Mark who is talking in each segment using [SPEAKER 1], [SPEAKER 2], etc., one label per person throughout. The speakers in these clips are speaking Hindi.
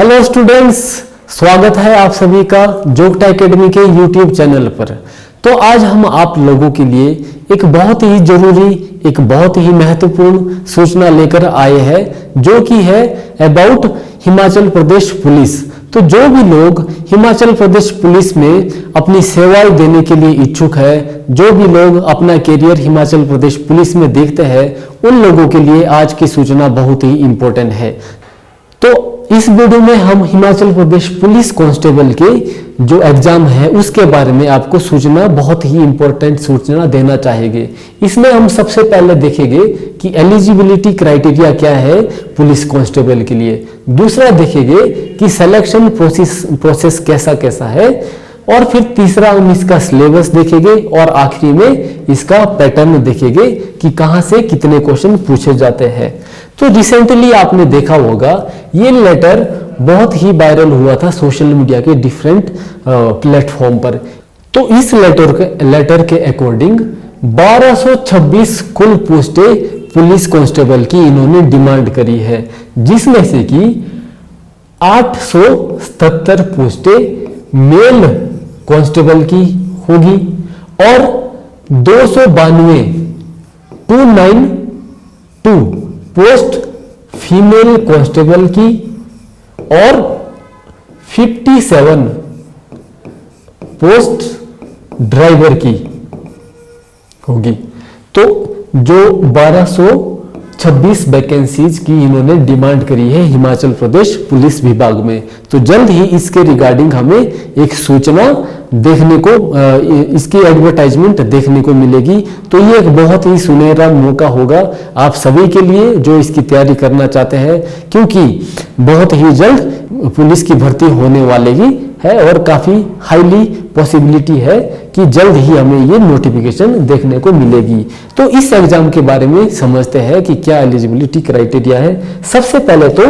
[SPEAKER 1] हेलो स्टूडेंट्स, स्वागत है आप सभी का जोगटा एकेडमी के यूट्यूब चैनल पर। तो आज हम आप लोगों के लिए एक बहुत ही जरूरी, एक बहुत ही महत्वपूर्ण सूचना लेकर आए हैं, जो कि है अबाउट हिमाचल प्रदेश पुलिस। तो जो भी लोग हिमाचल प्रदेश पुलिस में अपनी सेवाएं देने के लिए इच्छुक है, जो भी लोग अपना करियर हिमाचल प्रदेश पुलिस में देखते हैं, उन लोगों के लिए आज की सूचना बहुत ही इंपॉर्टेंट है। तो इस वीडियो में हम हिमाचल प्रदेश पुलिस कांस्टेबल के जो एग्जाम है उसके बारे में आपको सूचना, बहुत ही इंपॉर्टेंट सूचना देना चाहेंगे। इसमें हम सबसे पहले देखेंगे कि एलिजिबिलिटी क्राइटेरिया क्या है पुलिस कांस्टेबल के लिए। दूसरा देखेंगे कि सिलेक्शन प्रोसेस कैसा कैसा है, और फिर तीसरा हम इसका सिलेबस देखेंगे, और आखिरी में इसका पैटर्न देखेंगे कि कहां से कितने क्वेश्चन पूछे जाते हैं। तो रिसेंटली आपने देखा होगा ये लेटर बहुत ही वायरल हुआ था सोशल मीडिया के डिफरेंट प्लेटफॉर्म पर। तो इस लेटर के अकॉर्डिंग 1226 कुल पोस्टें पुलिस कांस्टेबल की इन्होंने डिमांड करी है, जिसमें से कि 877 पोस्टें मेल कांस्टेबल की होगी और 292 पोस्ट फीमेल कांस्टेबल की और 57 पोस्ट ड्राइवर की होगी। तो जो 1226 वैकेंसीज की इन्होंने डिमांड करी है हिमाचल प्रदेश पुलिस विभाग में। तो जल्द ही इसके रिगार्डिंग हमें एक सूचना देखने को, इसकी एडवर्टाइजमेंट देखने को मिलेगी। तो ये एक बहुत ही सुनहरा मौका होगा आप सभी के लिए जो इसकी तैयारी करना चाहते हैं, क्योंकि बहुत ही जल्द पुलिस की भर्ती होने वाली है और काफी हाईली पॉसिबिलिटी है कि जल्द ही हमें ये नोटिफिकेशन देखने को मिलेगी। तो इस एग्जाम के बारे में समझते हैं कि क्या एलिजिबिलिटी क्राइटेरिया है। सबसे पहले तो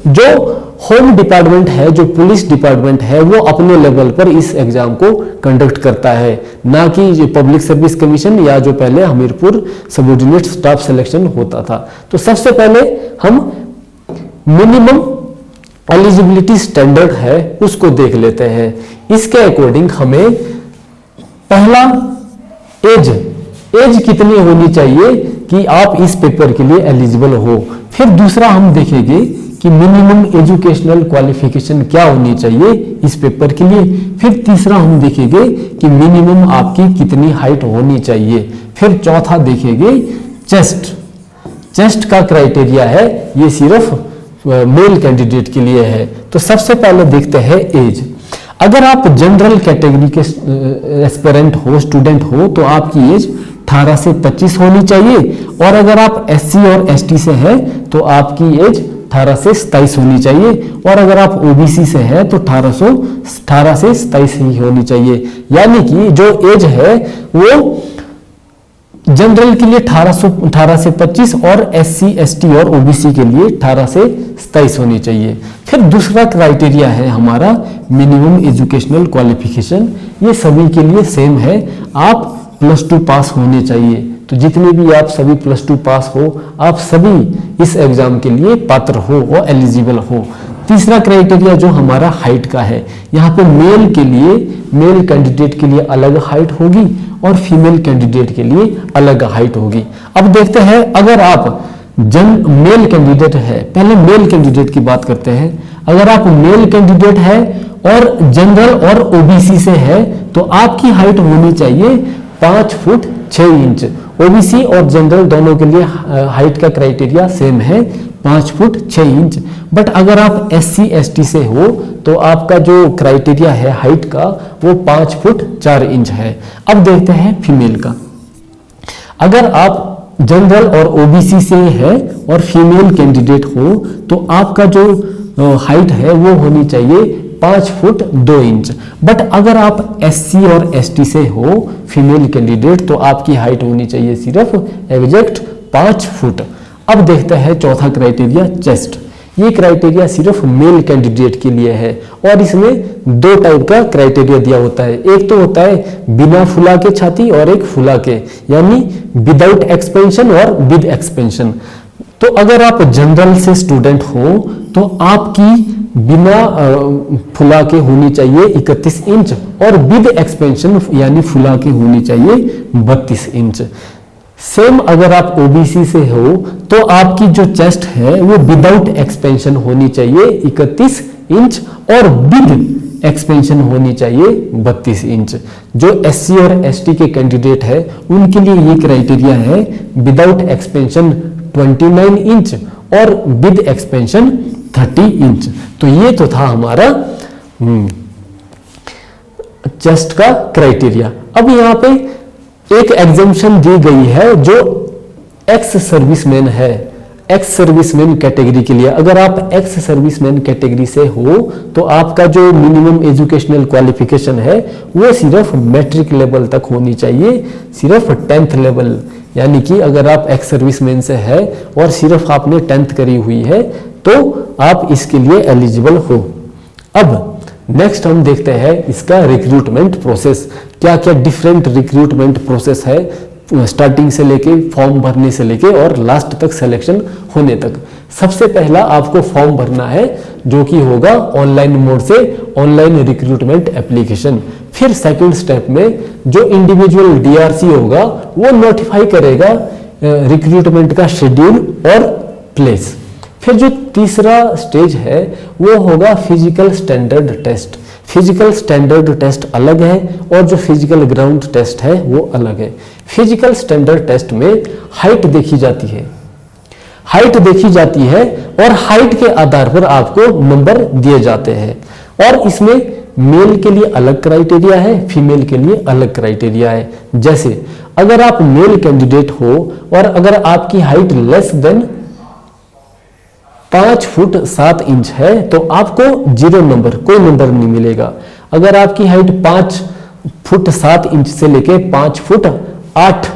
[SPEAKER 1] जो होम डिपार्टमेंट है, जो पुलिस डिपार्टमेंट है, वो अपने लेवल पर इस एग्जाम को कंडक्ट करता है, ना कि जो पब्लिक सर्विस कमीशन या जो पहले हमीरपुर सबऑर्डिनेट स्टाफ सिलेक्शन होता था। तो सबसे पहले हम मिनिमम एलिजिबिलिटी स्टैंडर्ड है उसको देख लेते हैं। इसके अकॉर्डिंग हमें पहला एज कितनी होनी चाहिए कि आप इस पेपर के लिए एलिजिबल हो। फिर दूसरा हम देखेंगे कि मिनिमम एजुकेशनल क्वालिफिकेशन क्या होनी चाहिए इस पेपर के लिए। फिर तीसरा हम देखेंगे कि मिनिमम आपकी कितनी हाइट होनी चाहिए। फिर चौथा देखेंगे चेस्ट का क्राइटेरिया है, ये सिर्फ मेल कैंडिडेट के लिए है। तो सबसे पहले देखते हैं एज। अगर आप जनरल कैटेगरी के एस्पिरेंट हो, स्टूडेंट हो, तो आपकी एज 18 से 25 होनी चाहिए, और अगर आप एससी और एसटी से हैं तो आपकी एज 18 से 27 होनी चाहिए, और अगर आप ओबीसी से हैं तो 18 से 27 ही होनी चाहिए। यानी कि जो एज है वो जनरल के लिए 18 से 25 और एससी एसटी और ओबीसी के लिए 18 से 27 होनी चाहिए। फिर दूसरा क्राइटेरिया है हमारा मिनिमम एजुकेशनल क्वालिफिकेशन। ये सभी के लिए सेम है, आप +2 पास होने चाहिए। तो जितने भी आप सभी +2 पास हो, आप सभी इस एग्जाम के लिए पात्र हो और एलिजिबल हो। तीसरा क्राइटेरिया जो हमारा हाइट का है, यहाँ पे मेल कैंडिडेट के लिए अलग हाइट होगी और फीमेल कैंडिडेट के लिए अलग हाइट होगी। अब देखते हैं, अगर आप मेल कैंडिडेट है, पहले मेल कैंडिडेट की बात करते हैं। अगर आप मेल कैंडिडेट है और जनरल और ओबीसी से है तो आपकी हाइट होनी चाहिए 5 फुट 6 इंच। ओबीसी और जनरल दोनों के लिए हाइट का क्राइटेरिया सेम है, 5 फुट 6 इंच। बट अगर आप एससी एसटी से हो तो आपका जो क्राइटेरिया है हाइट का वो 5 फुट 4 इंच है। अब देखते हैं फीमेल का। अगर आप जनरल और ओबीसी से है और फीमेल कैंडिडेट हो तो आपका जो हाइट है वो होनी चाहिए 5 फुट 2 इंच। बट अगर आप एससी और एसटी से हो फीमेल कैंडिडेट तो आपकी हाइट होनी चाहिए सिर्फ एग्जैक्ट 5 फुट। अब देखते हैं चौथा क्राइटेरिया चेस्ट। ये क्राइटेरिया सिर्फ मेल कैंडिडेट के लिए है, और इसमें 2 टाइप का क्राइटेरिया दिया होता है। एक तो होता है बिना फुला के छाती और एक फुला के, यानी विदाउट एक्सपेंशन और विद एक्सपेंशन। तो अगर आप जनरल से स्टूडेंट हो तो आपकी बिना फुला के होनी चाहिए 31 इंच और विद एक्सपेंशन यानी फुला के होनी चाहिए 32 इंच। सेम अगर आप ओबीसी से हो तो आपकी जो चेस्ट है वो विदाउट एक्सपेंशन होनी चाहिए 31 इंच और विद एक्सपेंशन होनी चाहिए 32 इंच। जो एससी और एसटी के कैंडिडेट है उनके लिए ये क्राइटेरिया है, विदाउट एक्सपेंशन 29 इंच और विद एक्सपेंशन 30 इंच। तो ये तो था हमारा चेस्ट का क्राइटेरिया। अब यहाँ पे एक एग्जम्पशन दी गई है जो एक्स सर्विसमैन है, एक्स सर्विसमैन कैटेगरी के लिए। अगर आप एक्स सर्विसमैन कैटेगरी से हो तो आपका जो मिनिमम एजुकेशनल क्वालिफिकेशन है वो सिर्फ मैट्रिक लेवल तक होनी चाहिए, सिर्फ 10th लेवल। यानी कि अगर आप एक्स सर्विसमैन से है और सिर्फ आपने 10th करी हुई है तो आप इसके लिए एलिजिबल हो। अब नेक्स्ट हम देखते हैं इसका रिक्रूटमेंट प्रोसेस, क्या क्या डिफरेंट रिक्रूटमेंट प्रोसेस है, स्टार्टिंग से लेके फॉर्म भरने से लेके और लास्ट तक सिलेक्शन होने तक। सबसे पहला आपको फॉर्म भरना है जो कि होगा ऑनलाइन मोड से, ऑनलाइन रिक्रूटमेंट एप्लीकेशन। फिर सेकंड स्टेप में जो इंडिविजुअल डीआरसी होगा वो नोटिफाई करेगा रिक्रूटमेंट का शेड्यूल और प्लेस। फिर जो तीसरा स्टेज है वो होगा physical standard test. Physical standard test अलग है और जो फिजिकल ग्राउंड टेस्ट है वो अलग है। फिजिकल स्टैंडर्ड टेस्ट में हाइट देखी जाती है, हाइट देखी जाती है और हाइट के आधार पर आपको नंबर दिए जाते हैं। और इसमें मेल के लिए अलग क्राइटेरिया है, फीमेल के लिए अलग क्राइटेरिया है। जैसे अगर आप मेल कैंडिडेट हो और अगर आपकी height less than 5 foot 7 inch है तो आपको 0 नंबर, कोई नंबर नहीं मिलेगा। अगर आपकी हाइट 5 फुट 7 इंच से लेके 5 फुट 8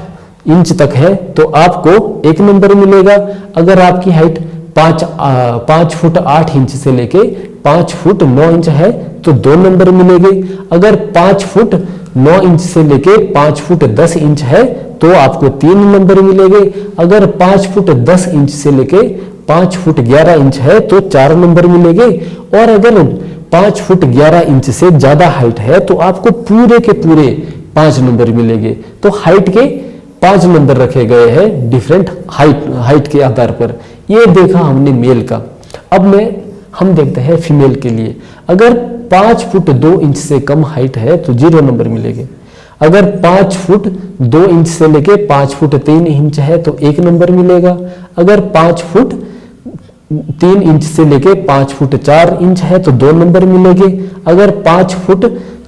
[SPEAKER 1] इंच तक है तो आपको 1 नंबर मिलेगा। अगर आपकी हाइट 5 फुट 8 इंच से लेके 5 फुट 9 इंच है तो 2 नंबर मिलेंगे। अगर 5 फुट 9 इंच से लेके 5 फुट 10 इंच है तो आपको 3 नंबर मिलेंगे। अगर 5 फुट 10 इंच से लेके 5 फुट 11 इंच है तो 4 नंबर मिलेंगे। और अगर 5 फुट 11 इंच से ज्यादा हाइट है तो आपको पूरे के पूरे 5 नंबर मिलेंगे। तो हाइट के 5 नंबर रखे गए हैं डिफरेंट हाइट के आधार पर। ये देखा हमने मेल का। अब हम देखते हैं फीमेल के लिए। अगर 5 फुट 2 इंच से कम हाइट है तो 0 नंबर मिलेंगे। अगर 5 फुट 2 इंच से लेके 5 फुट 3 इंच है तो 1 नंबर मिलेगा। अगर 5 फुट 3 इंच से लेके 5 फुट 4 इंच है तो 2 नंबर मिलेंगे। अगर 5 फुट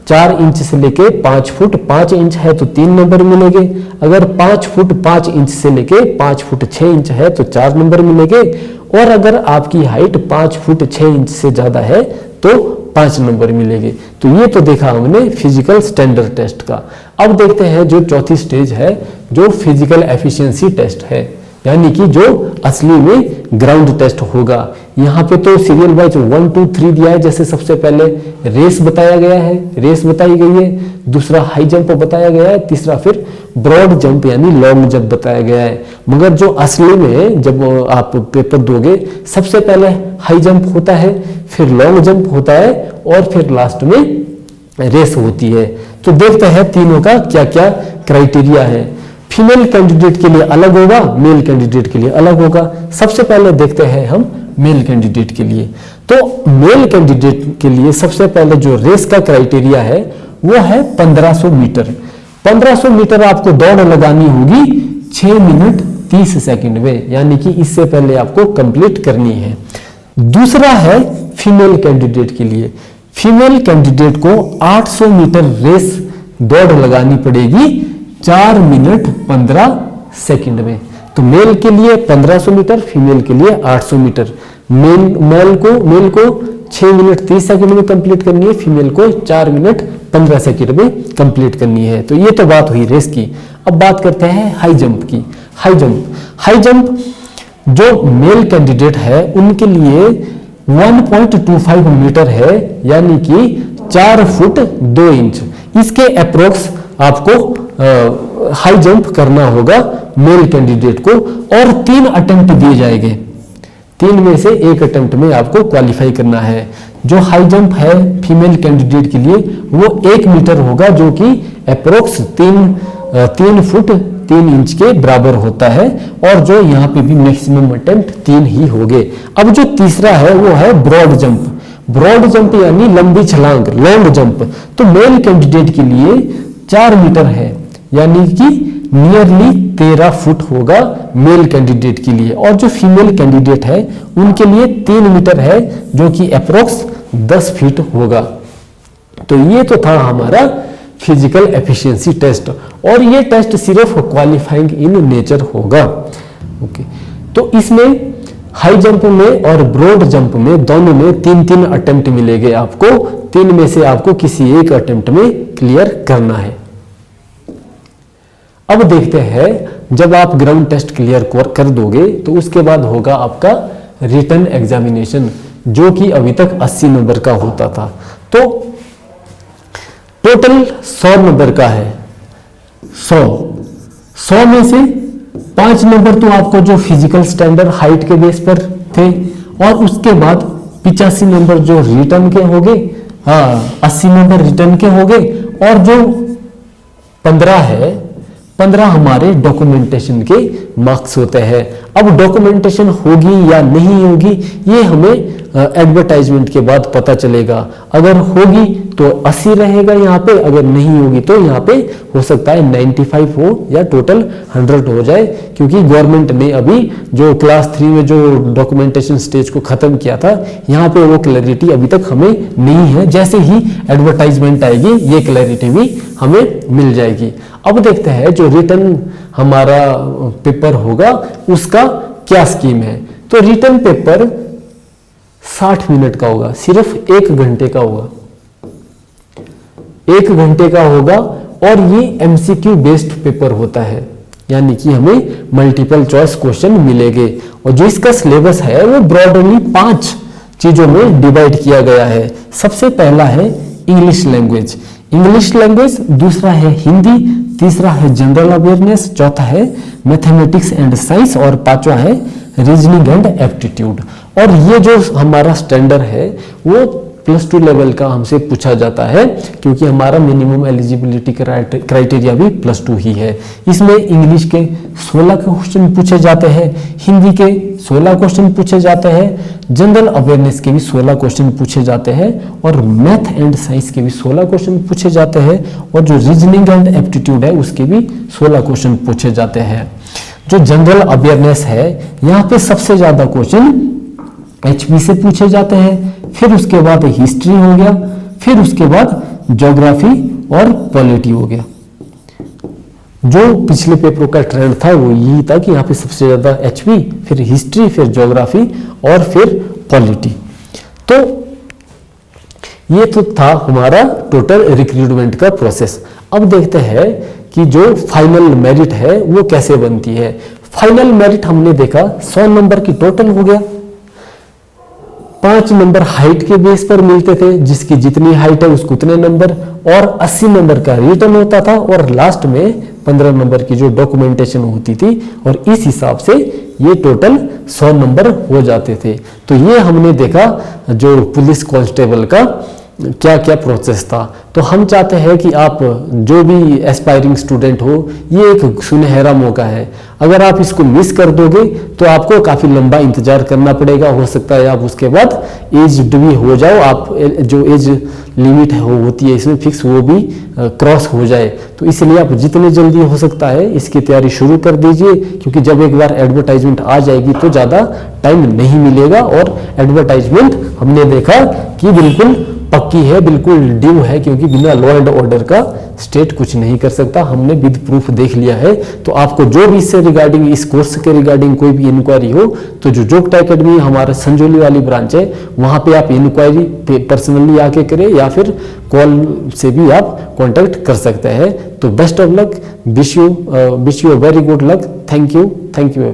[SPEAKER 1] 4 इंच से लेके 5 फुट 5 इंच है तो 3 नंबर मिलेंगे। अगर 5 फुट 5 इंच से लेके 5 फुट 6 इंच है तो 4 नंबर मिलेंगे। और अगर आपकी हाइट 5 फुट 6 इंच से ज्यादा है तो 5 नंबर मिलेंगे। तो ये तो देखा हमने फिजिकल स्टैंडर्ड टेस्ट का। अब देखते हैं जो चौथी स्टेज है जो फिजिकल एफिशिएंसी टेस्ट है, यानी कि जो असली में ग्राउंड टेस्ट होगा। यहाँ पे तो सीरियल वाइज 1 2 3 दिया है। जैसे सबसे पहले रेस बताया गया है, रेस बताई गई है। दूसरा हाई जंप बताया गया है। तीसरा फिर ब्रॉड जंप यानी लॉन्ग जंप बताया गया है। मगर जो असली में जब आप पेपर दोगे सबसे पहले हाई जंप होता है, फिर लॉन्ग जंप होता है और फिर लास्ट में रेस होती है। तो देखते हैं तीनों का क्या क्या क्राइटेरिया है। फीमेल कैंडिडेट के लिए अलग होगा, मेल कैंडिडेट के लिए अलग होगा। सबसे पहले देखते हैं हम मेल कैंडिडेट के लिए। तो मेल कैंडिडेट के लिए सबसे पहले जो रेस का क्राइटेरिया है वो है 1500 मीटर। 1500 मीटर आपको दौड़ लगानी होगी 6 मिनट 30 सेकंड में, यानी कि इससे पहले आपको कंप्लीट करनी है। दूसरा है फीमेल कैंडिडेट के लिए। फीमेल कैंडिडेट को 800 मीटर रेस दौड़ लगानी पड़ेगी 4 मिनट 15 सेकंड में। तो मेल के लिए 1500 मीटर, फीमेल के लिए 800 मीटर। मेल को 6 मिनट 30 सेकंड में कंप्लीट करनी है, फीमेल को 4 मिनट 15 सेकंड में कंप्लीट करनी है। तो ये तो बात हुई रेस की। अब बात करते हैं हाई जंप की। हाई जंप जो मेल कैंडिडेट है उनके लिए 1.25 मीटर है, यानी कि 4 फुट 2 इंच। इसके अप्रोक्स आपको हाई जंप करना होगा मेल कैंडिडेट को और 3 अटेम्प्ट दिए जाएंगे। 3 में से 1 अटेम्प्ट में आपको क्वालिफाई करना है। जो हाई जंप है फीमेल कैंडिडेट के लिए वो 1 मीटर होगा, जो कि अप्रोक्स 3 फुट 3 इंच के बराबर होता है, और जो यहाँ पे भी मैक्सिमम अटेम्प्ट 3 ही होंगे। अब जो तीसरा है वो है ब्रॉड जंप। ब्रॉड जंप यानी लंबी छलांग, लॉन्ग जंप। तो मेल कैंडिडेट के लिए 4 मीटर है, यानी कि नियरली 13 फुट होगा मेल कैंडिडेट के लिए, और जो फीमेल कैंडिडेट है उनके लिए 3 मीटर है, जो कि अप्रोक्स 10 फीट होगा। तो ये तो था हमारा फिजिकल एफिशिएंसी टेस्ट, और ये टेस्ट सिर्फ क्वालिफाइंग इन नेचर होगा। ओके, तो इसमें हाई जंप में और ब्रॉड जंप में दोनों में 3-3 अटेम्प्ट मिलेंगे आपको। 3 में से आपको किसी एक अटेम्प्ट में क्लियर करना है। अब देखते हैं, जब आप ग्राउंड टेस्ट क्लियर कर दोगे तो उसके बाद होगा आपका रिटन एग्जामिनेशन, जो कि अभी तक 80 नंबर का होता था। तो टोटल 100 नंबर का है। 100 में से 5 नंबर तो आपको जो फिजिकल स्टैंडर्ड हाइट के बेस पर थे, और उसके बाद 85 नंबर जो रिटन के हो गए, 80 नंबर रिटन के हो गए, और जो 15 हमारे डॉक्यूमेंटेशन के मार्क्स होते हैं। अब डॉक्यूमेंटेशन होगी या नहीं होगी ये हमें एडवर्टाइजमेंट के बाद पता चलेगा। अगर होगी तो 80 रहेगा यहाँ पे, अगर नहीं होगी तो यहाँ पे हो सकता है 95 हो या टोटल 100 हो जाए, क्योंकि गवर्नमेंट ने अभी जो क्लास 3 में जो डॉक्यूमेंटेशन स्टेज को खत्म किया था, यहाँ पे वो क्लैरिटी अभी तक हमें नहीं है। जैसे ही एडवर्टाइजमेंट आएगी ये क्लैरिटी भी हमें मिल जाएगी। अब देखते हैं जो रिटन हमारा पेपर होगा उसका क्या स्कीम है। तो रिटन पेपर 60 मिनट का होगा, सिर्फ 1 घंटे का होगा, 1 घंटे का होगा, और ये एमसीक्यू बेस्ड पेपर होता है, यानी कि हमें मल्टीपल चॉइस क्वेश्चन मिलेंगे। और जो इसका सिलेबस है वो ब्रॉडली 5 चीजों में डिवाइड किया गया है। सबसे पहला है इंग्लिश लैंग्वेज, दूसरा है हिंदी, तीसरा है जनरल अवेयरनेस, चौथा है मैथमेटिक्स एंड साइंस, और पांचवा है रीजनिंग एंड एप्टीट्यूड। और ये जो हमारा स्टैंडर्ड है वो +2 लेवल का हमसे पूछा जाता है, क्योंकि हमारा मिनिमम एलिजिबिलिटी क्राइटेरिया भी +2 ही है। इसमें इंग्लिश के 16 क्वेश्चन पूछे जाते हैं, हिंदी के 16 क्वेश्चन पूछे जाते हैं, जनरल अवेयरनेस के भी 16 क्वेश्चन पूछे जाते हैं, और मैथ एंड साइंस के भी 16 क्वेश्चन पूछे जाते हैं, और जो रीजनिंग एंड एप्टीट्यूड है उसके भी 16 क्वेश्चन पूछे जाते हैं। जो जनरल अवेयरनेस है यहाँ पे सबसे ज्यादा क्वेश्चन एचपी से पूछे जाते हैं, फिर उसके बाद हिस्ट्री हो गया, फिर उसके बाद ज्योग्राफी और पॉलिटी हो गया। जो पिछले पेपरों का ट्रेंड था वो यही था कि यहाँ पे सबसे ज्यादा एचपी, फिर हिस्ट्री, फिर ज्योग्राफी और फिर पॉलिटी। तो ये तो था हमारा टोटल रिक्रूटमेंट का प्रोसेस। अब देखते हैं कि जो फाइनल मेरिट है वो कैसे बनती है। फाइनल मेरिट हमने देखा 100 नंबर की टोटल हो गया, 5 नंबर हाइट के बेस पर मिलते थे, जिसकी जितनी हाइट है उसको उतने नंबर, और 80 नंबर का रिटर्न होता था, और लास्ट में 15 नंबर की जो डॉक्यूमेंटेशन होती थी, और इस हिसाब से ये टोटल 100 नंबर हो जाते थे। तो ये हमने देखा जो पुलिस कांस्टेबल का क्या क्या प्रोसेस था। तो हम चाहते हैं कि आप जो भी एस्पायरिंग स्टूडेंट हो, ये एक सुनहरा मौका है। अगर आप इसको मिस कर दोगे तो आपको काफ़ी लंबा इंतजार करना पड़ेगा। हो सकता है आप उसके बाद एज्ड भी हो जाओ, आप जो एज लिमिट है वो होती है इसमें फिक्स, वो भी क्रॉस हो जाए। तो इसलिए आप जितने जल्दी हो सकता है इसकी तैयारी शुरू कर दीजिए, क्योंकि जब एक बार एडवर्टाइजमेंट आ जाएगी तो ज़्यादा टाइम नहीं मिलेगा। और एडवर्टाइजमेंट हमने देखा कि बिल्कुल पक्की है, बिल्कुल ड्यू है, क्योंकि बिना लॉ एंड ऑर्डर का स्टेट कुछ नहीं कर सकता। हमने विद प्रूफ देख लिया है। तो आपको जो भी इससे रिगार्डिंग, इस कोर्स के रिगार्डिंग कोई भी इंक्वायरी हो तो जो जोगटा एकेडमी हमारा संजोली वाली ब्रांच है वहां पे आप इंक्वायरी पर्सनली आके करें, या फिर कॉल से भी आप कांटेक्ट कर सकते हैं। तो best of luck, wish you very good luck. Thank you.